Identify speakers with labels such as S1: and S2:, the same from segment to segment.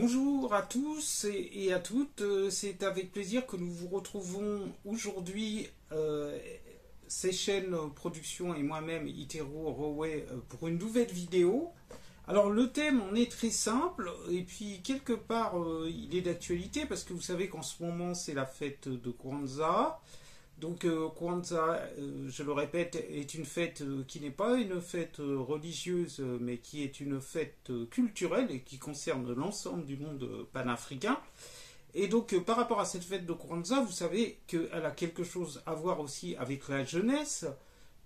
S1: Bonjour à tous et à toutes, c'est avec plaisir que nous vous retrouvons aujourd'hui, Session Production et moi-même, Itero Roway, pour une nouvelle vidéo. Alors le thème en est très simple et puis quelque part il est d'actualité parce que vous savez qu'en ce moment c'est la fête de Kwanzaa. Donc Kwanzaa, je le répète, est une fête qui n'est pas une fête religieuse, mais qui est une fête culturelle et qui concerne l'ensemble du monde panafricain. Et donc par rapport à cette fête de Kwanzaa, vous savez qu'elle a quelque chose à voir aussi avec la jeunesse,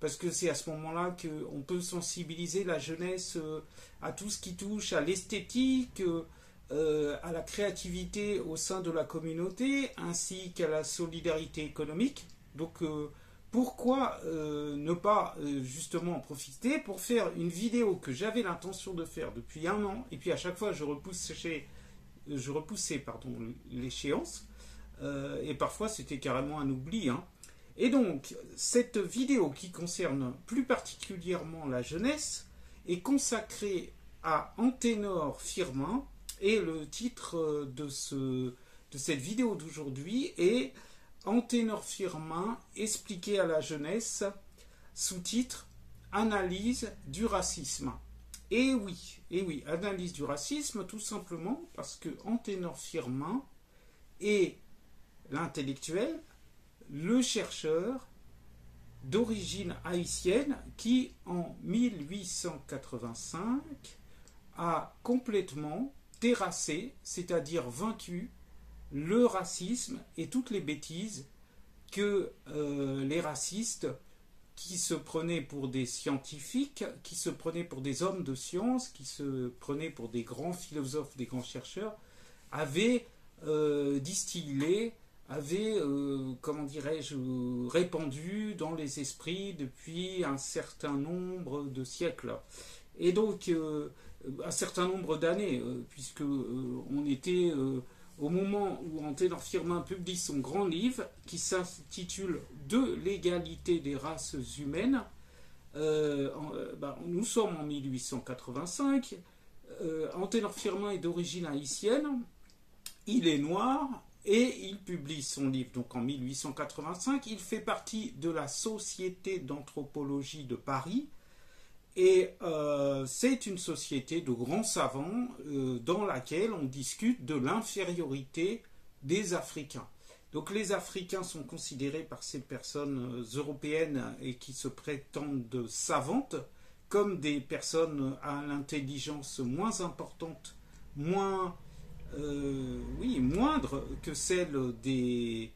S1: parce que c'est à ce moment-là qu'on peut sensibiliser la jeunesse à tout ce qui touche à l'esthétique, à la créativité au sein de la communauté, ainsi qu'à la solidarité économique. Donc pourquoi ne pas justement en profiter pour faire une vidéo que j'avais l'intention de faire depuis un an, et puis à chaque fois je repoussais l'échéance, et parfois c'était carrément un oubli, hein. Et donc cette vidéo qui concerne plus particulièrement la jeunesse est consacrée à Anténor Firmin, et le titre de cette vidéo d'aujourd'hui est Anténor Firmin expliqué à la jeunesse, sous-titre Analyse du racisme. Et oui, analyse du racisme, tout simplement parce que Anténor Firmin est l'intellectuel, le chercheur d'origine haïtienne qui, en 1885, a complètement terrassé, c'est-à-dire vaincu, le racisme et toutes les bêtises que les racistes qui se prenaient pour des scientifiques, qui se prenaient pour des hommes de science, qui se prenaient pour des grands philosophes, des grands chercheurs, avaient distillé, avaient, comment dirais-je, répandu dans les esprits depuis un certain nombre de siècles. Et donc, un certain nombre d'années, puisque on était au moment où Anténor Firmin publie son grand livre qui s'intitule De l'égalité des races humaines. Nous sommes en 1885. Anténor Firmin est d'origine haïtienne. Il est noir et il publie son livre donc en 1885. Il fait partie de la Société d'anthropologie de Paris. Et c'est une société de grands savants dans laquelle on discute de l'infériorité des Africains. Donc les Africains sont considérés par ces personnes européennes et qui se prétendent savantes comme des personnes à l'intelligence moins importante, moindre que celle des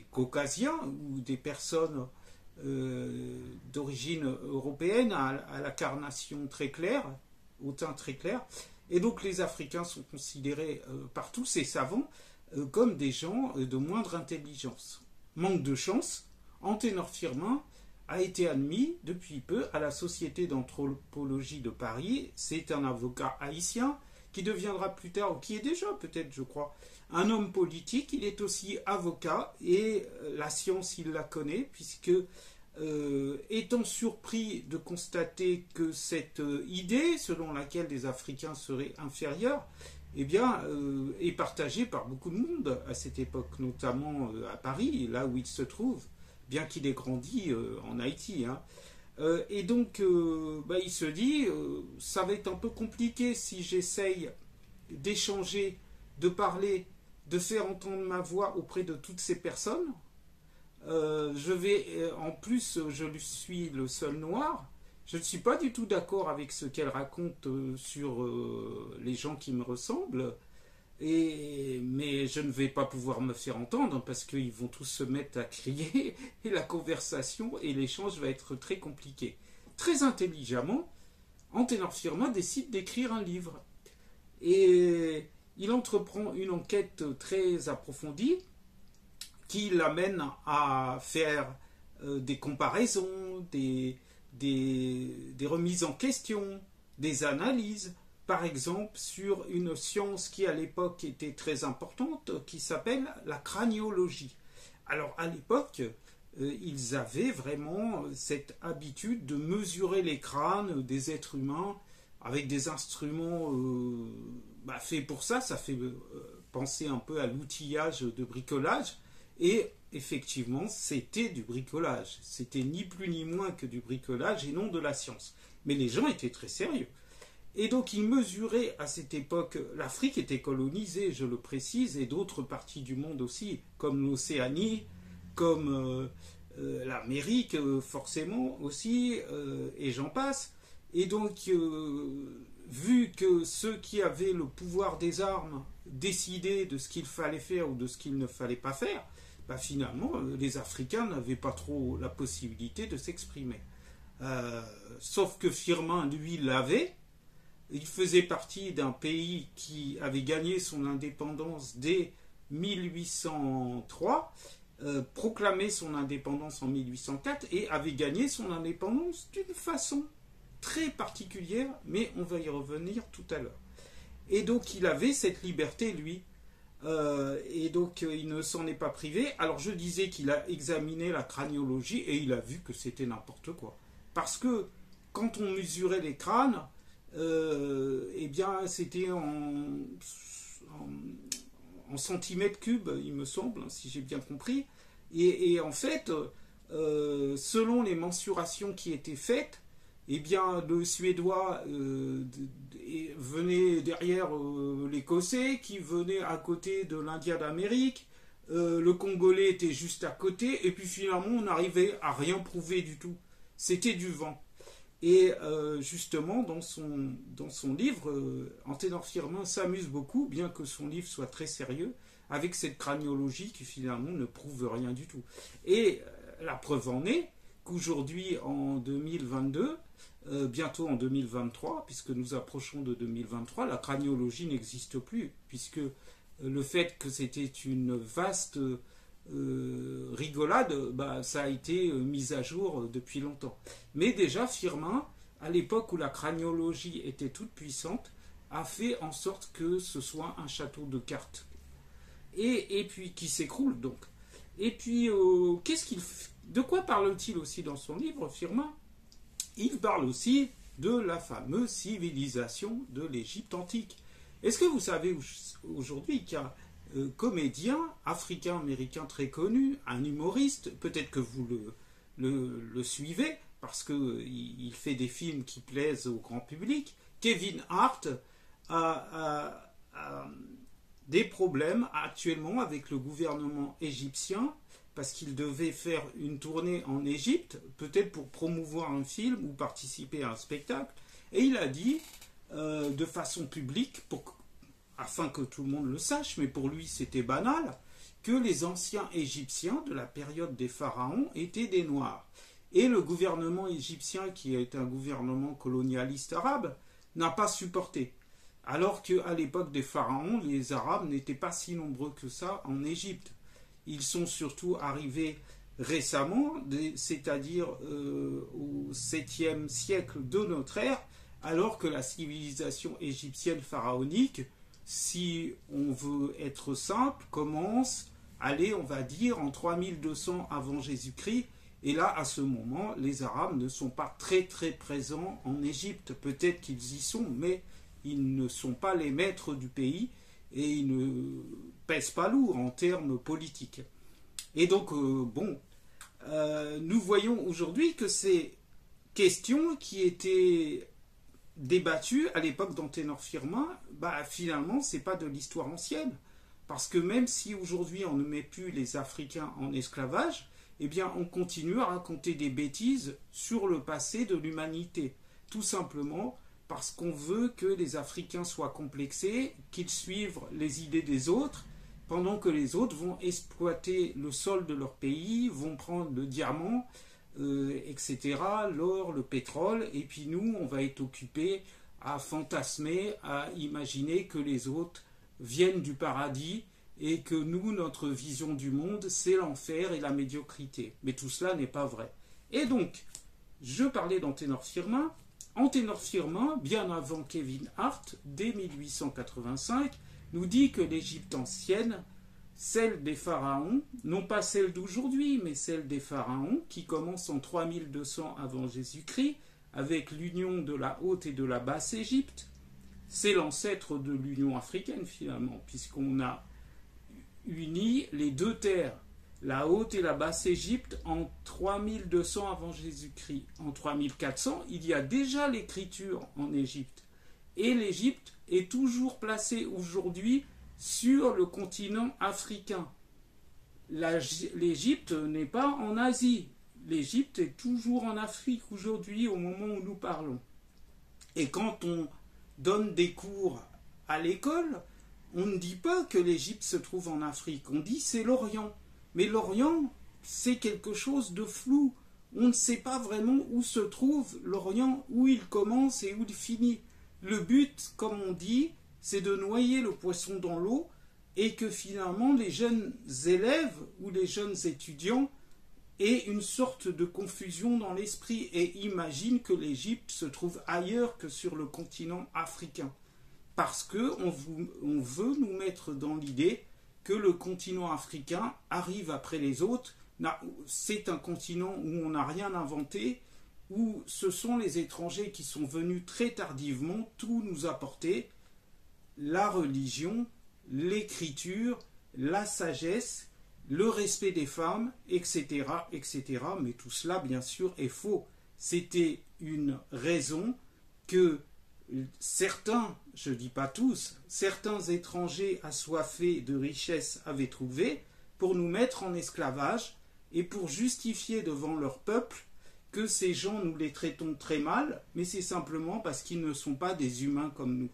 S1: Caucasiens ou des personnes d'origine européenne à la carnation très claire, au teint très clair. Et donc les Africains sont considérés par tous ces savants comme des gens de moindre intelligence. Manque de chance, Anténor Firmin a été admis depuis peu à la Société d'anthropologie de Paris. C'est un avocat haïtien qui deviendra plus tard, ou qui est déjà peut-être, je crois, un homme politique. Il est aussi avocat et la science, il la connaît, puisque étant surpris de constater que cette idée, selon laquelle les Africains seraient inférieurs, eh bien, est partagée par beaucoup de monde à cette époque, notamment à Paris, là où il se trouve, bien qu'il ait grandi en Haïti, hein. Et donc, il se dit, ça va être un peu compliqué si j'essaye d'échanger, de parler, de faire entendre ma voix auprès de toutes ces personnes. En plus, je suis le seul noir. Je ne suis pas du tout d'accord avec ce qu'elle raconte sur les gens qui me ressemblent. Mais je ne vais pas pouvoir me faire entendre parce qu'ils vont tous se mettre à crier et la conversation et l'échange va être très compliqué. Très intelligemment, Anténor Firmin décide d'écrire un livre. Et il entreprend une enquête très approfondie qui l'amène à faire des comparaisons, des remises en question, des analyses, par exemple sur une science qui à l'époque était très importante, qui s'appelle la craniologie. Alors à l'époque, ils avaient vraiment cette habitude de mesurer les crânes des êtres humains avec des instruments fait pour ça, ça fait penser un peu à l'outillage de bricolage. Et effectivement, c'était du bricolage. C'était ni plus ni moins que du bricolage et non de la science. Mais les gens étaient très sérieux. Et donc ils mesuraient à cette époque, l'Afrique était colonisée, je le précise, et d'autres parties du monde aussi, comme l'Océanie, comme l'Amérique forcément aussi, et j'en passe. Et donc, vu que ceux qui avaient le pouvoir des armes décidaient de ce qu'il fallait faire ou de ce qu'il ne fallait pas faire, finalement, les Africains n'avaient pas trop la possibilité de s'exprimer. Sauf que Firmin, lui, l'avait. Il faisait partie d'un pays qui avait gagné son indépendance dès 1803, proclamé son indépendance en 1804 et avait gagné son indépendance d'une façon très particulière, mais on va y revenir tout à l'heure. Et donc il avait cette liberté, lui, et donc il ne s'en est pas privé. Alors je disais qu'il a examiné la craniologie et il a vu que c'était n'importe quoi. Parce que quand on mesurait les crânes, eh bien c'était en centimètres cubes, il me semble, si j'ai bien compris. Et en fait, selon les mensurations qui étaient faites, eh bien, le Suédois venait derrière l'Écossais, qui venait à côté de l'Indien d'Amérique, le Congolais était juste à côté, et puis finalement, on n'arrivait à rien prouver du tout. C'était du vent. Et justement, dans son livre, Anténor Firmin s'amuse beaucoup, bien que son livre soit très sérieux, avec cette craniologie qui finalement ne prouve rien du tout. Et la preuve en est qu'aujourd'hui, en 2022, bientôt en 2023, puisque nous approchons de 2023, la craniologie n'existe plus, puisque le fait que c'était une vaste rigolade, ça a été mis à jour depuis longtemps. Mais déjà, Firmin, à l'époque où la craniologie était toute puissante, a fait en sorte que ce soit un château de cartes. Et puis qui s'écroule donc. Et puis, de quoi parle-t-il aussi dans son livre, Firmin? Il parle aussi de la fameuse civilisation de l'Égypte antique. Est-ce que vous savez aujourd'hui qu'il y a un comédien africain-américain très connu, un humoriste, peut-être que vous le suivez, parce qu'il fait des films qui plaisent au grand public, Kevin Hart a des problèmes actuellement avec le gouvernement égyptien, parce qu'il devait faire une tournée en Égypte, peut-être pour promouvoir un film ou participer à un spectacle, et il a dit, de façon publique, afin que tout le monde le sache, mais pour lui c'était banal, que les anciens Égyptiens de la période des pharaons étaient des Noirs. Et le gouvernement égyptien, qui est un gouvernement colonialiste arabe, n'a pas supporté. Alors qu'à l'époque des pharaons, les Arabes n'étaient pas si nombreux que ça en Égypte. Ils sont surtout arrivés récemment, c'est-à-dire au 7e siècle de notre ère, alors que la civilisation égyptienne pharaonique, si on veut être simple, commence, on va dire, en 3200 avant Jésus-Christ. Et là, à ce moment, les Arabes ne sont pas très très présents en Égypte. Peut-être qu'ils y sont, mais ils ne sont pas les maîtres du pays et ils ne pèsent pas lourd en termes politiques. Et donc, nous voyons aujourd'hui que ces questions qui étaient débattues à l'époque d'Anténor Firmin, finalement, ce n'est pas de l'histoire ancienne. Parce que même si aujourd'hui on ne met plus les Africains en esclavage, eh bien on continue à raconter des bêtises sur le passé de l'humanité. Tout simplement parce qu'on veut que les Africains soient complexés, qu'ils suivent les idées des autres, pendant que les autres vont exploiter le sol de leur pays, vont prendre le diamant, etc., l'or, le pétrole, et puis nous, on va être occupés à fantasmer, à imaginer que les autres viennent du paradis et que nous, notre vision du monde, c'est l'enfer et la médiocrité. Mais tout cela n'est pas vrai. Et donc, je parlais d'Anténor Firmin. Anténor Firmin, bien avant Kevin Hart, dès 1885, nous dit que l'Égypte ancienne, celle des pharaons, non pas celle d'aujourd'hui, mais celle des pharaons, qui commence en 3200 avant Jésus-Christ, avec l'union de la Haute et de la Basse Égypte, c'est l'ancêtre de l'Union africaine finalement, puisqu'on a uni les deux terres, la Haute et la Basse Égypte, en 3200 avant Jésus-Christ. En 3400, il y a déjà l'écriture en Égypte. Et l'Égypte est toujours placée aujourd'hui sur le continent africain. L'Égypte n'est pas en Asie. L'Égypte est toujours en Afrique aujourd'hui, au moment où nous parlons. Et quand on donne des cours à l'école, on ne dit pas que l'Égypte se trouve en Afrique. On dit c'est l'Orient. Mais l'Orient, c'est quelque chose de flou. On ne sait pas vraiment où se trouve l'Orient, où il commence et où il finit. Le but, comme on dit, c'est de noyer le poisson dans l'eau et que finalement les jeunes élèves ou les jeunes étudiants aient une sorte de confusion dans l'esprit et imaginent que l'Égypte se trouve ailleurs que sur le continent africain. Parce qu'on veut nous mettre dans l'idée que le continent africain arrive après les autres. C'est un continent où on n'a rien inventé, où ce sont les étrangers qui sont venus très tardivement tout nous apporter, la religion, l'écriture, la sagesse, le respect des femmes, etc., etc. Mais tout cela, bien sûr, est faux. C'était une raison que certains, je ne dis pas tous, certains étrangers assoiffés de richesse avaient trouvé pour nous mettre en esclavage et pour justifier devant leur peuple que ces gens, nous les traitons très mal, mais c'est simplement parce qu'ils ne sont pas des humains comme nous.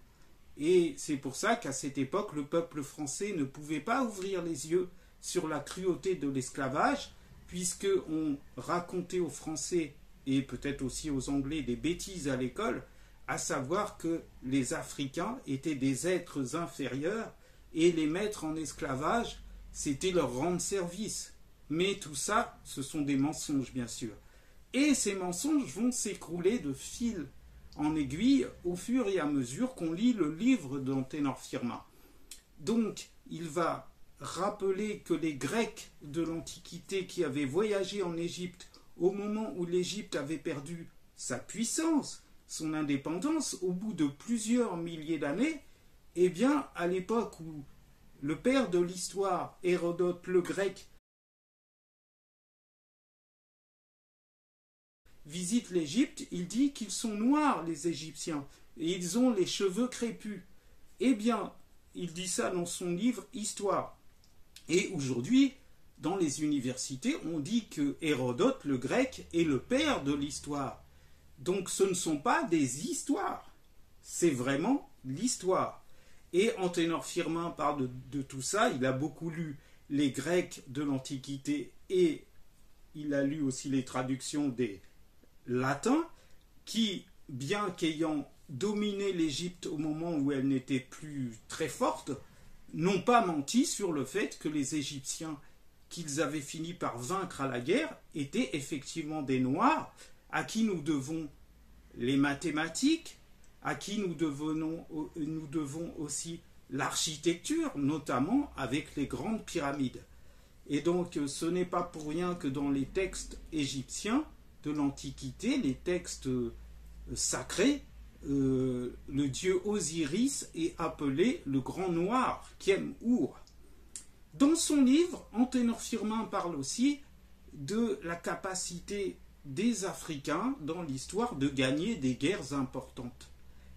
S1: Et c'est pour ça qu'à cette époque, le peuple français ne pouvait pas ouvrir les yeux sur la cruauté de l'esclavage, puisqu'on racontait aux Français et peut-être aussi aux Anglais des bêtises à l'école, à savoir que les Africains étaient des êtres inférieurs et les mettre en esclavage, c'était leur rendre service. Mais tout ça, ce sont des mensonges, bien sûr. Et ces mensonges vont s'écrouler de fil en aiguille au fur et à mesure qu'on lit le livre d'Anténor Firmin. Donc, il va rappeler que les Grecs de l'Antiquité qui avaient voyagé en Égypte au moment où l'Égypte avait perdu sa puissance, son indépendance, au bout de plusieurs milliers d'années, eh bien, à l'époque où le père de l'histoire, Hérodote le Grec, visite l'Égypte, il dit qu'ils sont noirs, les Égyptiens, et ils ont les cheveux crépus. Eh bien, il dit ça dans son livre Histoire. Et aujourd'hui, dans les universités, on dit que Hérodote le Grec est le père de l'histoire. Donc ce ne sont pas des histoires, c'est vraiment l'histoire. Et Anténor Firmin parle de tout ça, il a beaucoup lu les Grecs de l'Antiquité et il a lu aussi les traductions des Latins qui, bien qu'ayant dominé l'Égypte au moment où elle n'était plus très forte, n'ont pas menti sur le fait que les Égyptiens qu'ils avaient fini par vaincre à la guerre étaient effectivement des Noirs, à qui nous devons les mathématiques, à qui nous devons aussi l'architecture, notamment avec les grandes pyramides. Et donc ce n'est pas pour rien que dans les textes égyptiens de l'Antiquité, les textes sacrés, le dieu Osiris est appelé le Grand Noir, Khem-Ur. Dans son livre, Anténor Firmin parle aussi de la capacité des Africains dans l'histoire de gagner des guerres importantes.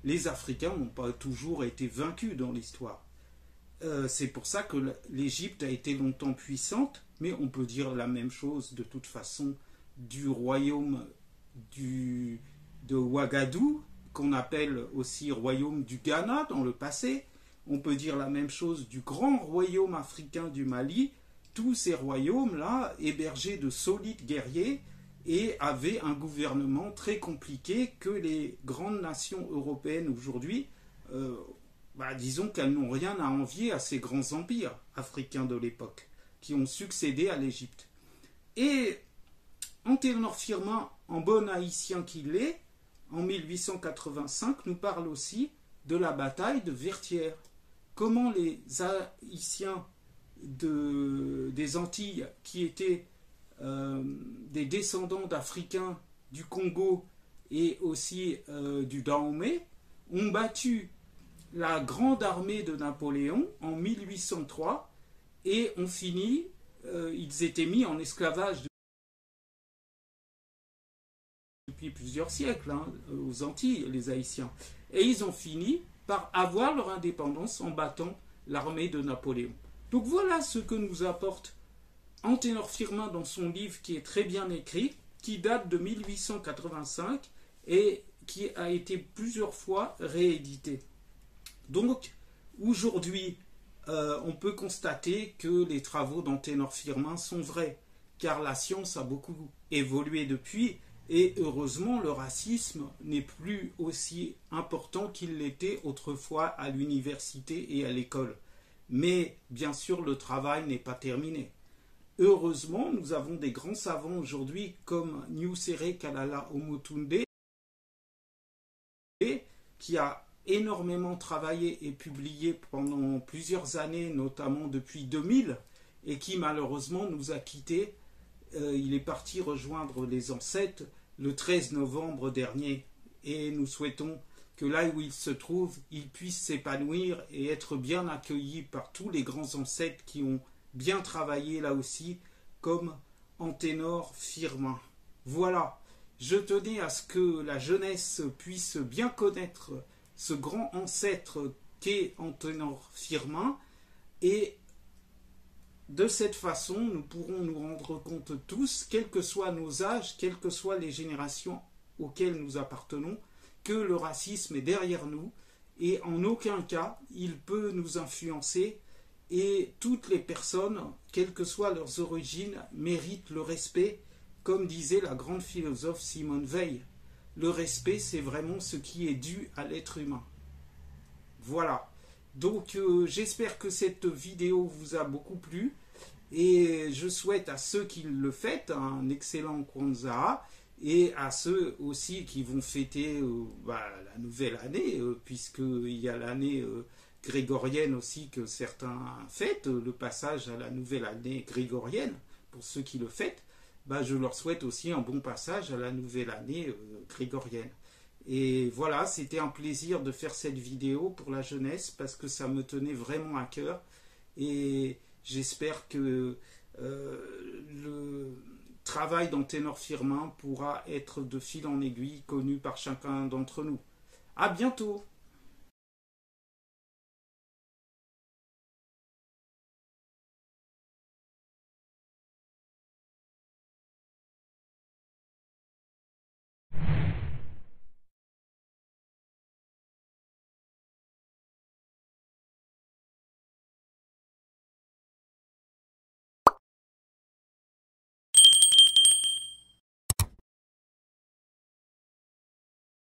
S1: Les Africains n'ont pas toujours été vaincus dans l'histoire. C'est pour ça que l'Égypte a été longtemps puissante, mais on peut dire la même chose de toute façon du royaume de Ouagadougou, qu'on appelle aussi royaume du Ghana dans le passé. On peut dire la même chose du grand royaume africain du Mali. Tous ces royaumes-là, hébergés de solides guerriers, et avaient un gouvernement très compliqué que les grandes nations européennes aujourd'hui, disons qu'elles n'ont rien à envier à ces grands empires africains de l'époque, qui ont succédé à l'Égypte. Et Anténor Firmin, en bon haïtien qu'il est, en 1885, nous parle aussi de la bataille de Vertières. Comment les Haïtiens des Antilles, qui étaient des descendants d'Africains du Congo et aussi du Dahomey, ont battu la grande armée de Napoléon en 1803 et on finit, ils étaient mis en esclavage depuis plusieurs siècles, hein, aux Antilles, les Haïtiens. Et ils ont fini par avoir leur indépendance en battant l'armée de Napoléon. Donc voilà ce que nous apporte Anténor Firmin dans son livre qui est très bien écrit, qui date de 1885 et qui a été plusieurs fois réédité. Donc aujourd'hui, on peut constater que les travaux d'Anténor Firmin sont vrais, car la science a beaucoup évolué depuis, et heureusement le racisme n'est plus aussi important qu'il l'était autrefois à l'université et à l'école. Mais bien sûr le travail n'est pas terminé. Heureusement, nous avons des grands savants aujourd'hui comme Nusere Kalala Omotunde, qui a énormément travaillé et publié pendant plusieurs années, notamment depuis 2000, et qui malheureusement nous a quittés. Il est parti rejoindre les ancêtres le 13 novembre dernier, et nous souhaitons que là où il se trouve, il puisse s'épanouir et être bien accueilli par tous les grands ancêtres qui ont bien travaillé là aussi, comme Anténor Firmin. Voilà, je tenais à ce que la jeunesse puisse bien connaître ce grand ancêtre qu'est Anténor Firmin, et de cette façon, nous pourrons nous rendre compte tous, quels que soient nos âges, quelles que soient les générations auxquelles nous appartenons, que le racisme est derrière nous, et en aucun cas il peut nous influencer, et toutes les personnes, quelles que soient leurs origines, méritent le respect, comme disait la grande philosophe Simone Veil. Le respect, c'est vraiment ce qui est dû à l'être humain. Voilà. Donc j'espère que cette vidéo vous a beaucoup plu, et je souhaite à ceux qui le fêtent un excellent Kwanzaa, et à ceux aussi qui vont fêter la nouvelle année, puisqu'il y a l'année grégorienne aussi que certains fêtent, le passage à la nouvelle année grégorienne, pour ceux qui le fêtent, je leur souhaite aussi un bon passage à la nouvelle année grégorienne. Et voilà, c'était un plaisir de faire cette vidéo pour la jeunesse, parce que ça me tenait vraiment à cœur, et j'espère que le travail d'Anténor Firmin pourra être de fil en aiguille connu par chacun d'entre nous. À bientôt!